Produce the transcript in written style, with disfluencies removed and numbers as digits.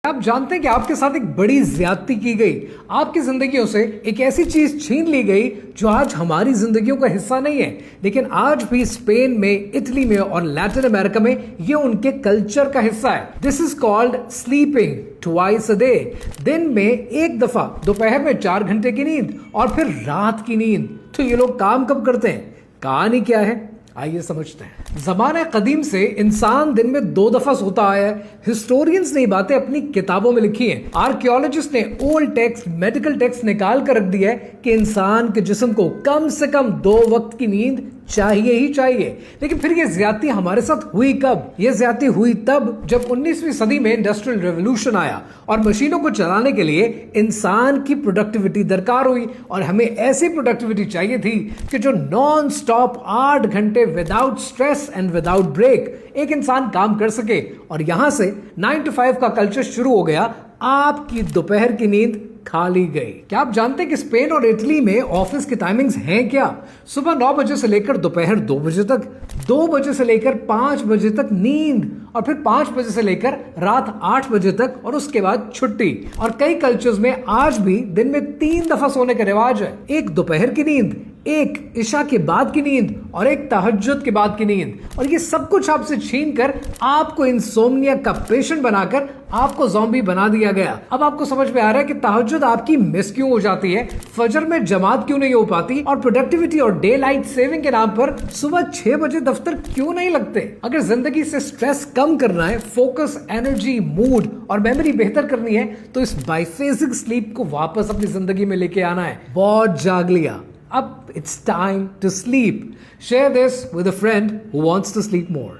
आप जानते हैं कि आपके साथ एक बड़ी ज्यादती की गई, आपकी जिंदगियों से एक ऐसी चीज छीन ली गई जो आज हमारी जिंदगियों का हिस्सा नहीं है, लेकिन आज भी स्पेन में, इटली में और लैटिन अमेरिका में ये उनके कल्चर का हिस्सा है। This is called sleeping twice a day. दिन में एक दफा, दोपहर में 4 घंटे की नींद और फिर रात की नींद। तो ये लोग काम कब करते हैं? कहानी क्या है, आइए समझते हैं। ज़माने कदीम से इंसान दिन में 2 दफा सोता आया है। हिस्टोरियंस ने ये बातें अपनी किताबों में लिखी हैं। आर्कियोलॉजिस्ट ने ओल्ड टेक्स्ट, मेडिकल टेक्स्ट निकाल कर रख दिया है कि इंसान के जिस्म को कम से कम 2 वक्त की नींद चाहिए ही चाहिए। लेकिन फिर ये ज्यादती हमारे साथ हुई कब? ये ज्यादती हुई तब जब 19वीं सदी में इंडस्ट्रियल रेवोल्यूशन आया और मशीनों को चलाने के लिए इंसान की प्रोडक्टिविटी दरकार हुई और हमें ऐसी प्रोडक्टिविटी चाहिए थी कि जो नॉन स्टॉप 8 घंटे without stress and without break एक इंसान काम कर सके। और यहां से 9 to 5 का कल्चर शुरू हो गया। आपकी दोपहर की नींद खा ली गई। क्या आप जानते हैं कि स्पेन और इटली में ऑफिस की टाइमिंग्स हैं क्या? सुबह 9 बजे से लेकर दोपहर 2 बजे तक, 2 बजे से लेकर 5 बजे तक नींद और फिर 5 बजे से लेकर रात 8 बजे तक और उसके बाद छुट्टी। और कई कल्चर्स में आज भी दिन में 3 दफा सोने का रिवाज है। एक दोपहर की नींद, एक इशा के बाद की नींद और एक तहज्जुद के बाद की नींद। और ये सब कुछ आपसे छीन कर आपको इंसोम्निया का पेशेंट बनाकर आपको ज़ॉम्बी बना दिया गया। अब आपको समझ में आ रहा है कि तहज्जुद आपकी मिस क्यों हो जाती है, फजर में जमात क्यों नहीं हो पाती और प्रोडक्टिविटी और डे लाइट सेविंग के नाम पर सुबह 6 बजे दफ्तर क्यों नहीं लगते। अगर जिंदगी से स्ट्रेस कम करना है, फोकस, एनर्जी, मूड और मेमोरी बेहतर करनी है तो इस बाइफेजिक स्लीप को वापस अपनी जिंदगी में लेके आना है। बहुत जाग लिया, अब it's time to sleep. Share this with a friend who wants to sleep more.